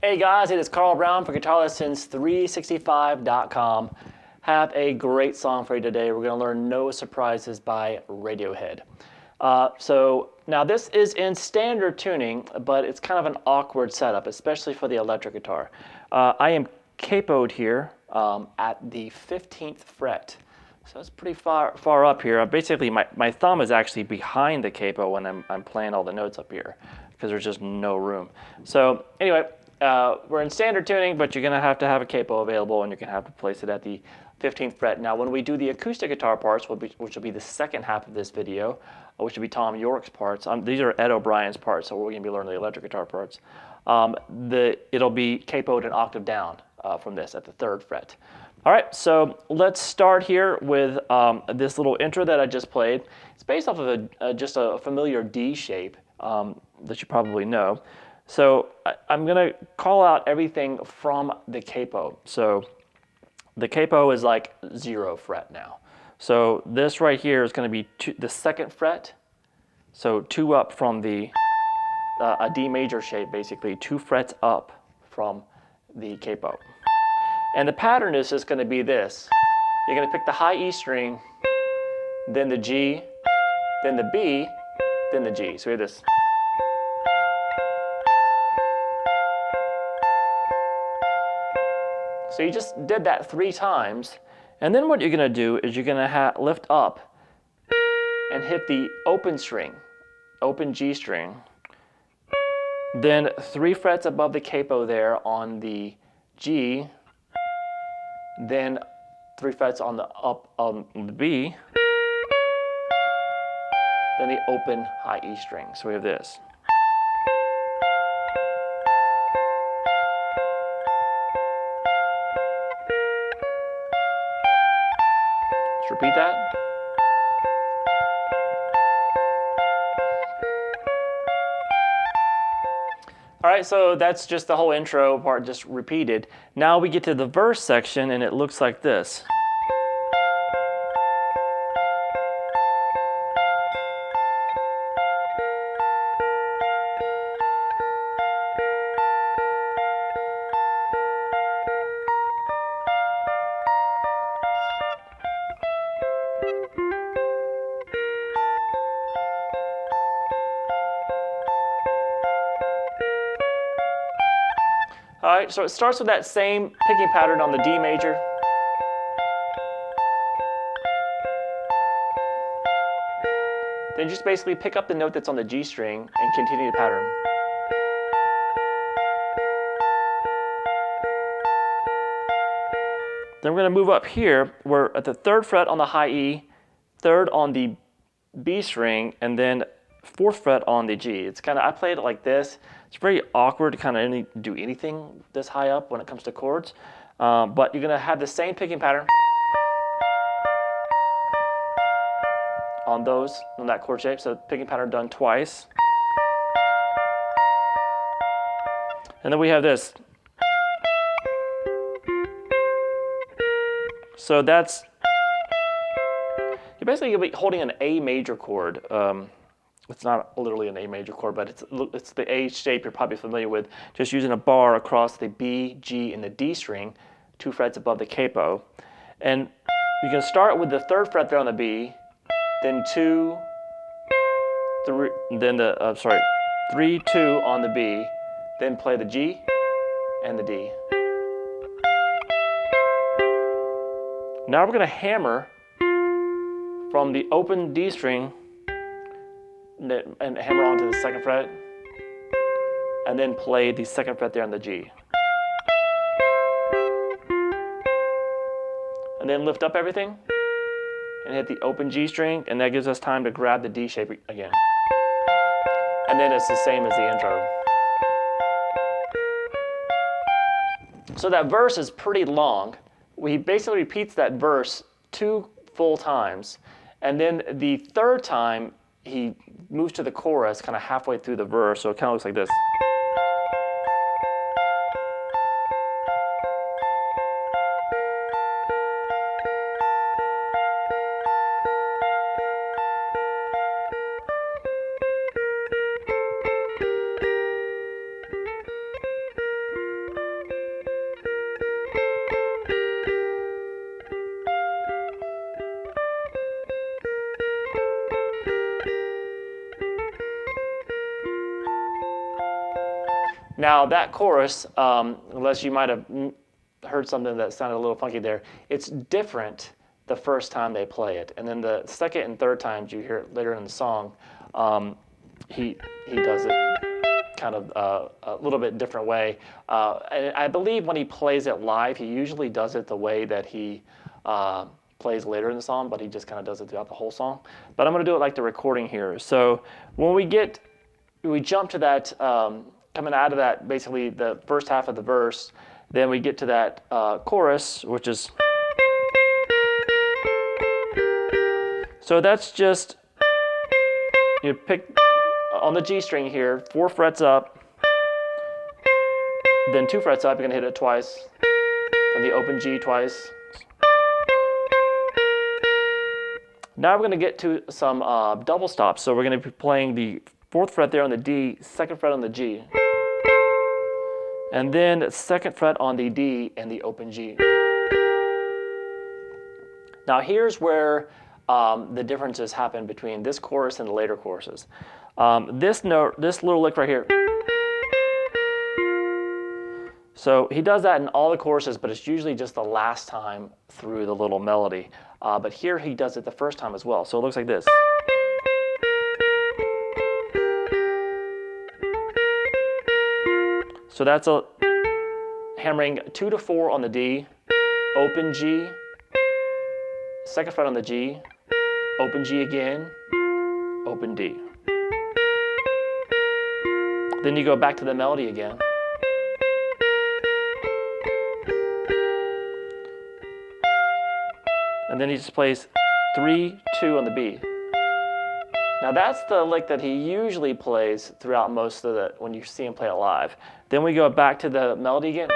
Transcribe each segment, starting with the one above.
Hey guys, it is Carl Brown for GuitarLessons365.com. Have a great song for you today. We're going to learn No Surprises by Radiohead. So now this is in standard tuning, but it's kind of an awkward setup, especially for the electric guitar. I am capoed here at the 15th fret. So it's pretty far up here. Basically, my thumb is actually behind the capo when I'm playing all the notes up here because there's just no room. So anyway, we're in standard tuning, but you're going to have a capo available, and you're going to have to place it at the 15th fret. Now, when we do the acoustic guitar parts, which will be the second half of this video, which will be Thom Yorke's parts. These are Ed O'Brien's parts, so we're going to be learning the electric guitar parts. It'll be capoed an octave down from this at the 3rd fret. All right, so let's start here with this little intro that I just played. It's based off of just a familiar D shape that you probably know. So I'm going to call out everything from the capo. So the capo is like 0 fret now. So this right here is going to be the 2nd fret. So 2 up from a D major shape, basically 2 frets up from the capo. And the pattern is just going to be this. You're going to pick the high E string, then the G, then the B, then the G. So we have this. So you just did that 3 times. And then what you're going to do is you're going to lift up and hit the open string, open G string. Then 3 frets above the capo there on the G. Then 3 frets on the B, then the open high E string. So we have this. Let's repeat that. All right, so that's just the whole intro part just repeated. Now we get to the verse section, and it looks like this. All right, so it starts with that same picking pattern on the D major. Then just basically pick up the note that's on the G string and continue the pattern. Then we're going to move up here. We're at the 3rd fret on the high E, 3rd on the B string, and then 4th fret on the G. It's kind of, I played it like this. It's very awkward to kind of do anything this high up when it comes to chords. But you're going to have the same picking pattern on that chord shape. So picking pattern done twice. And then we have this. So that's, you're basically going to be holding an A major chord. It's not literally an A major chord, but it's the A shape you're probably familiar with, just using a bar across the B, G, and the D string, 2 frets above the capo. And you can start with the 3rd fret there on the B, then 2, 3, then 3, 2 on the B, then play the G and the D. Now we're going to hammer from the open D string and hammer onto the 2nd fret, and then play the 2nd fret there on the G. And then lift up everything and hit the open G string, and that gives us time to grab the D shape again. And then it's the same as the intro. So that verse is pretty long. He basically repeats that verse 2 full times, and then the 3rd time he moves to the chorus kind of halfway through the verse, so it kind of looks like this. Now that chorus, unless you might have heard something that sounded a little funky there, it's different the first time they play it, and then the second and third times you hear it later in the song, he does it kind of a little bit different way. And I believe when he plays it live, he usually does it the way that he plays later in the song, but he just kind of does it throughout the whole song. But I'm going to do it like the recording here. So when we jump to that, coming out of that, basically the first half of the verse, then we get to that chorus, which is, so that's just, you pick on the G string here, 4 frets up, then 2 frets up, you're gonna hit it twice, then the open G twice. Now we're gonna get to some double stops. So we're gonna be playing the 4th fret there on the D, 2nd fret on the G, and then 2nd fret on the D and the open G. Now here's where the differences happen between this chorus and the later choruses. This note, this little lick right here. So he does that in all the choruses, but it's usually just the last time through the little melody. But here he does it the first time as well. So it looks like this. So that's a hammering 2 to 4 on the D, open G, 2nd fret on the G, open G again, open D. Then you go back to the melody again. And then he just plays 3, 2 on the B. Now that's the lick that he usually plays throughout most of the, when you see him play it live. Then we go back to the melody again.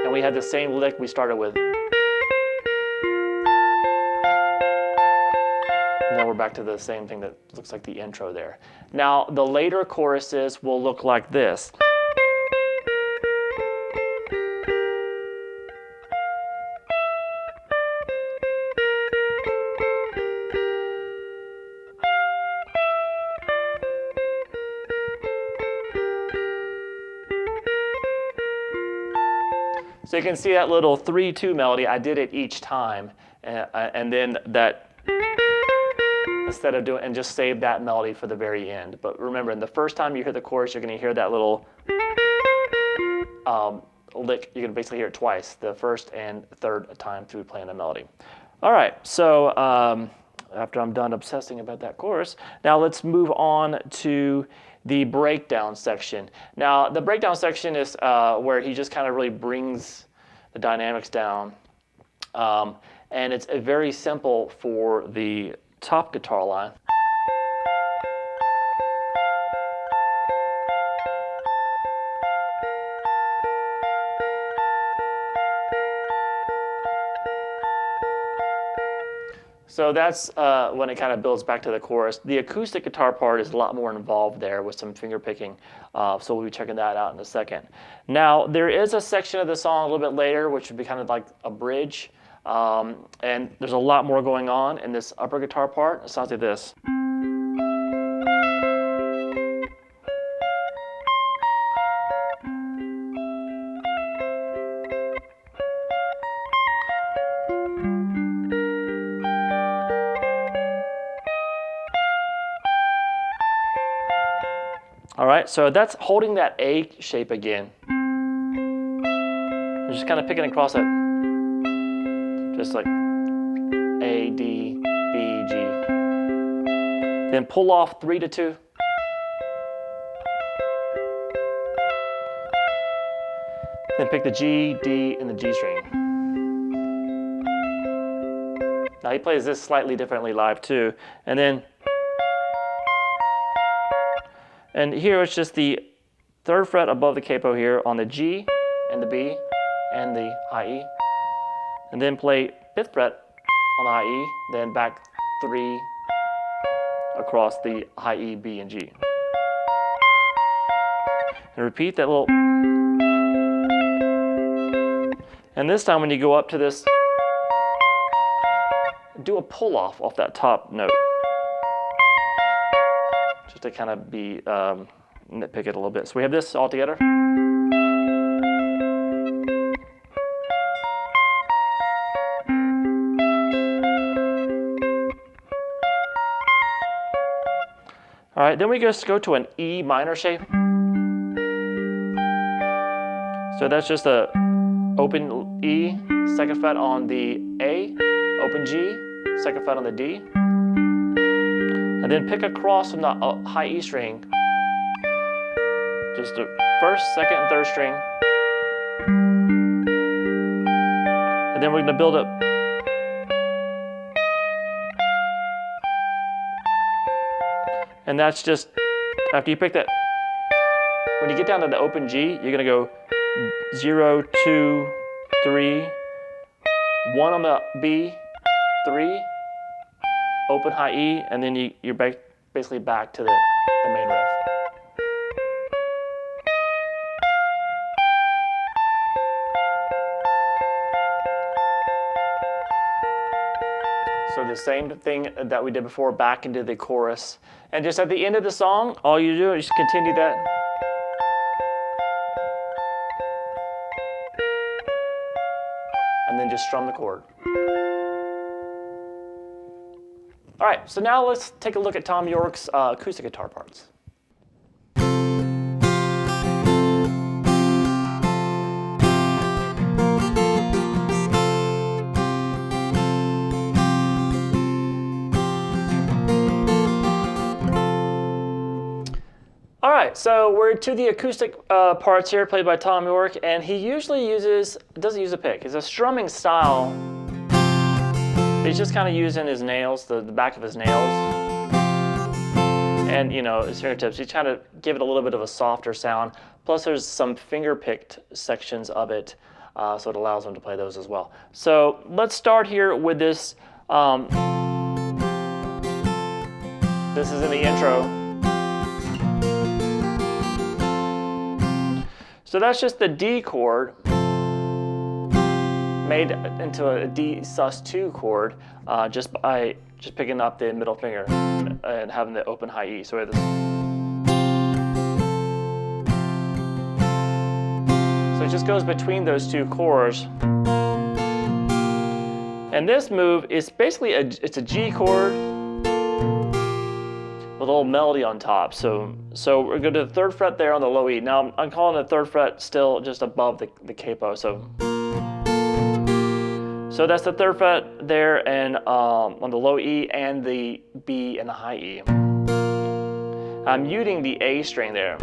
And we have the same lick we started with. And then we're back to the same thing that looks like the intro there. Now the later choruses will look like this. So you can see that little 3-2 melody, I did it each time, and then that, instead of doing, and just save that melody for the very end. But remember, in the first time you hear the chorus, you're gonna hear that little lick, you're gonna basically hear it twice, the first and third time through playing the melody. All right, so after I'm done obsessing about that chorus, now let's move on to the breakdown section. Now, the breakdown section is where he just kind of really brings the dynamics down. And it's very simple for the top guitar line. So that's when it kind of builds back to the chorus. The acoustic guitar part is a lot more involved there with some finger picking. So we'll be checking that out in a second. Now, there is a section of the song a little bit later, which would be kind of like a bridge. And there's a lot more going on in this upper guitar part. It sounds like this. All right, so that's holding that A shape again. I'm just kind of picking across it. Just like A, D, B, G. Then pull off 3 to 2. Then pick the G, D, and the G string. Now he plays this slightly differently live too. And here it's just the 3rd fret above the capo here on the G and the B and the high E. And then play 5th fret on the high E, then back 3 across the high E, B, and G. And repeat that little. And this time when you go up to this, do a pull off that top note. Just to kind of be nitpick it a little bit. So we have this all together. All right, then we just go to an E minor shape. So that's just a open E, second fret on the A, open G, second fret on the D. And then pick across from the high E string, just the first, second, and third string. And then we're gonna build up. And that's just, after you pick that, when you get down to the open G, you're gonna go 0, 2, 3, 1 on the B, 3, open high E, and then you're basically back to the main riff. So the same thing that we did before, back into the chorus. And just at the end of the song, all you do is just continue that. And then just strum the chord. All right, so now let's take a look at Thom Yorke's acoustic guitar parts. All right, so we're to the acoustic parts here, played by Thom Yorke, and he usually doesn't use a pick. It's a strumming style. He's just kind of using his nails, the back of his nails, and his fingertips. He's trying to give it a little bit of a softer sound. Plus, there's some finger-picked sections of it, so it allows him to play those as well. So let's start here with this. This is in the intro. So that's just the D chord made into a D sus2 chord just by picking up the middle finger and having the open high E. So we have this. So it just goes between those two chords. And this move is basically it's a G chord with a little melody on top. So we're going to the third fret there on the low E. Now I'm calling the third fret still just above the capo. So that's the third fret there, and on the low E and the B and the high E. I'm muting the A string there.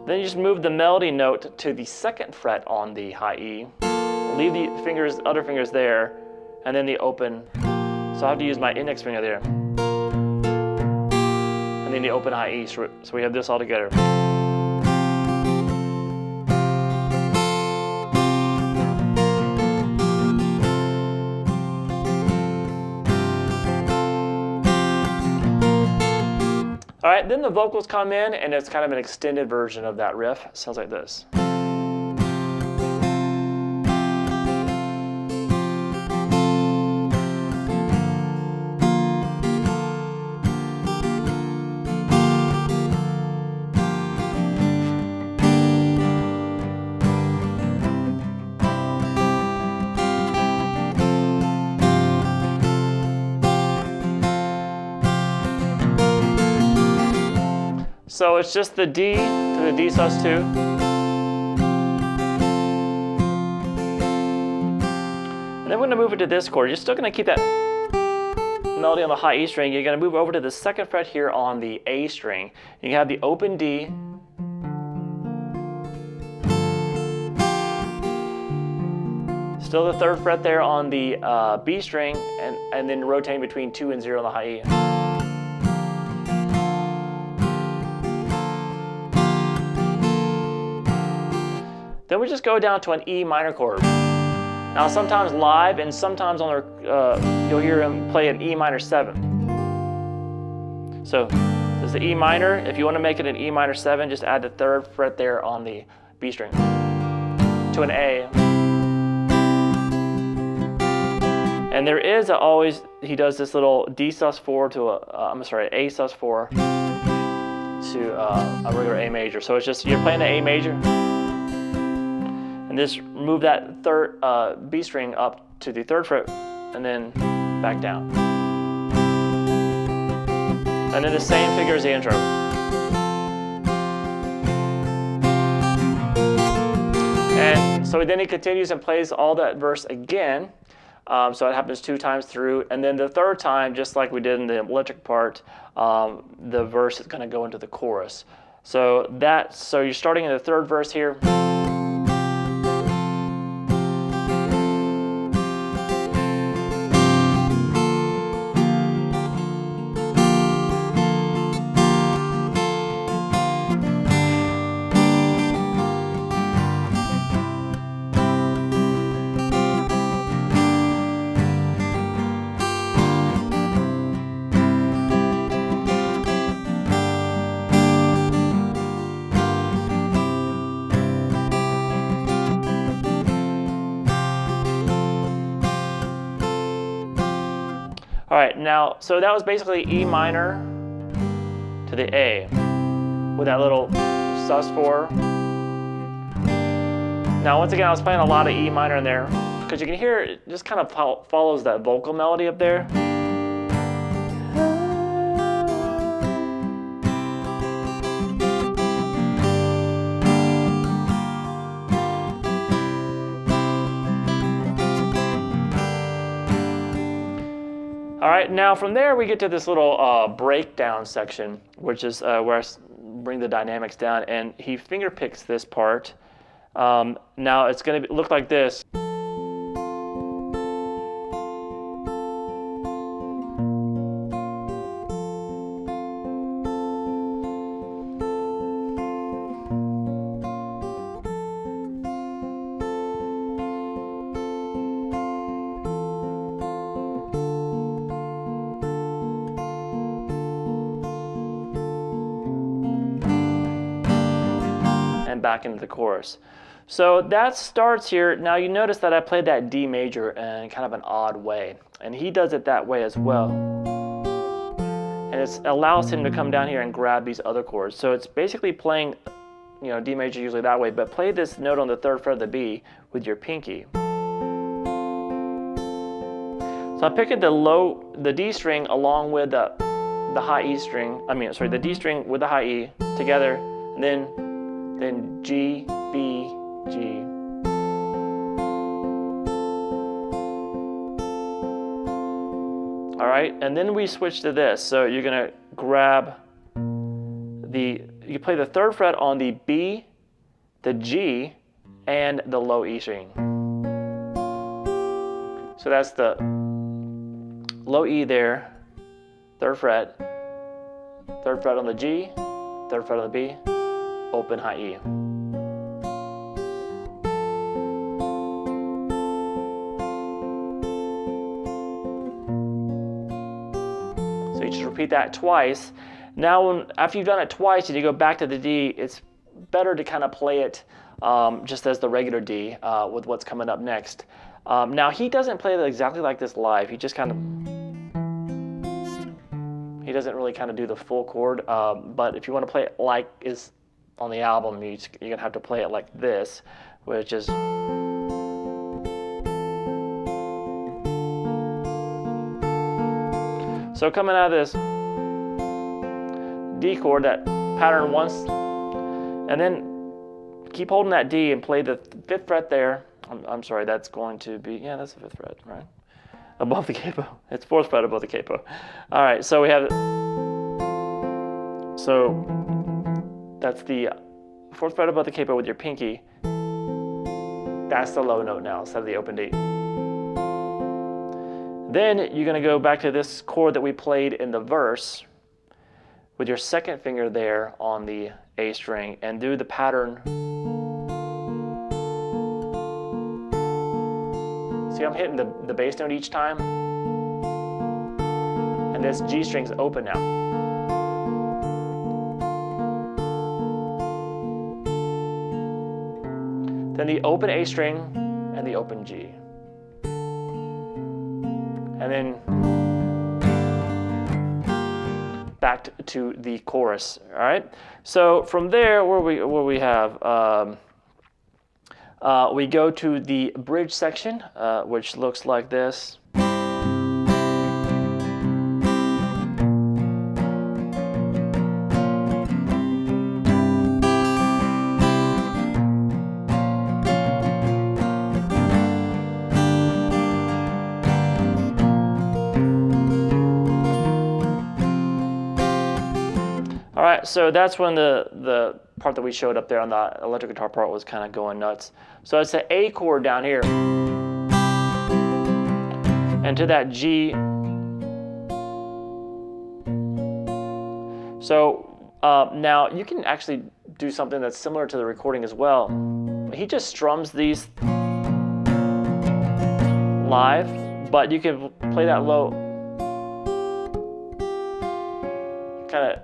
Then you just move the melody note to the second fret on the high E. Leave the other fingers there, and then the open. So I have to use my index finger there. And then the open high E, so we have this all together. All right, then the vocals come in, and it's kind of an extended version of that riff. It sounds like this. So it's just the D to the D sus2. And then we're going to move it to this chord. You're still going to keep that melody on the high E string. You're going to move over to the second fret here on the A string. You have the open D. Still the third fret there on the B string, and then rotating between 2 and 0 on the high E. Then we just go down to an E minor chord. Now sometimes live and sometimes on you'll hear him play an E minor 7. So this is the E minor. If you want to make it an E minor 7, just add the third fret there on the B string to an A. And there is he does this little D sus4 to a A sus4. to a regular A major. So it's just, you're playing the A major, and just move that third B string up to the 3rd fret, and then back down. And then the same figure as the intro. And so then he continues and plays all that verse again. So it happens 2 times through, and then the 3rd time, just like we did in the electric part, the verse is going to go into the chorus. So you're starting in the 3rd verse here. All right, now, so that was basically E minor to the A with that little sus4. Now, once again, I was playing a lot of E minor in there because you can hear it just kind of follows that vocal melody up there. All right, now from there we get to this little breakdown section, which is where I bring the dynamics down, and he finger picks this part. Now it's going to look like this. And back into the chorus. So that starts here. Now you notice that I played that D major in kind of an odd way, and he does it that way as well. And it allows him to come down here and grab these other chords. So it's basically playing, you know, D major usually that way, but play this note on the 3rd fret of the B with your pinky. So I'm picking the D string along with the high E string. The D string with the high E together, and then G, B, G. All right, and then we switch to this. So you're gonna grab you play the 3rd fret on the B, the G, and the low E string. So that's the low E there, 3rd fret, 3rd fret on the G, 3rd fret on the B, open high E. So you just repeat that twice. Now, after you've done it twice and you go back to the D, it's better to kind of play it just as the regular D with what's coming up next. Now, he doesn't play it exactly like this live. He just kind of, he doesn't really kind of do the full chord. But if you want to play it like is on the album, you're gonna have to play it like this, which is so coming out of this D chord, that pattern once, and then keep holding that D and play the 5th fret there. I'm sorry, that's going to be, yeah, that's the 5th fret, right? Above the capo. It's 4th fret above the capo. All right, so we have, so that's the 4th fret above the capo with your pinky. That's the low note now instead of the open D. Then you're going to go back to this chord that we played in the verse with your 2nd finger there on the A string and do the pattern. See, I'm hitting the bass note each time, and this G string's open now. Then the open A string and the open G. And then back to the chorus. All right. So from there, where we have we go to the bridge section, which looks like this. All right, so that's when the part that we showed up there on the electric guitar part was kind of going nuts. So it's an A chord down here, and to that G. So now you can actually do something that's similar to the recording as well. He just strums these live, but you can play that low, kind of.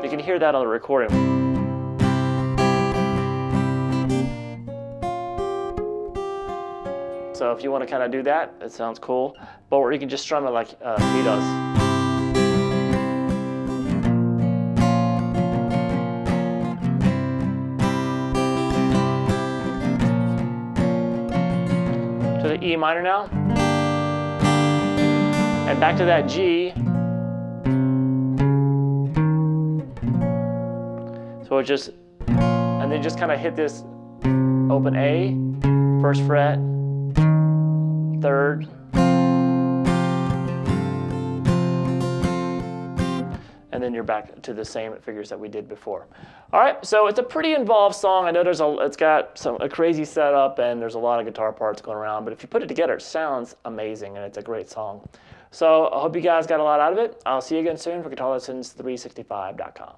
You can hear that on the recording. So if you want to kind of do that, it sounds cool. But or you can just strum it like he does. To the E minor now. And back to that G. So it just, and then just kind of hit this open A, first fret, third, and then you're back to the same figures that we did before. All right, so it's a pretty involved song. I know it's got a crazy setup and there's a lot of guitar parts going around, but if you put it together, it sounds amazing and it's a great song. So I hope you guys got a lot out of it. I'll see you again soon for GuitarLessons365.com.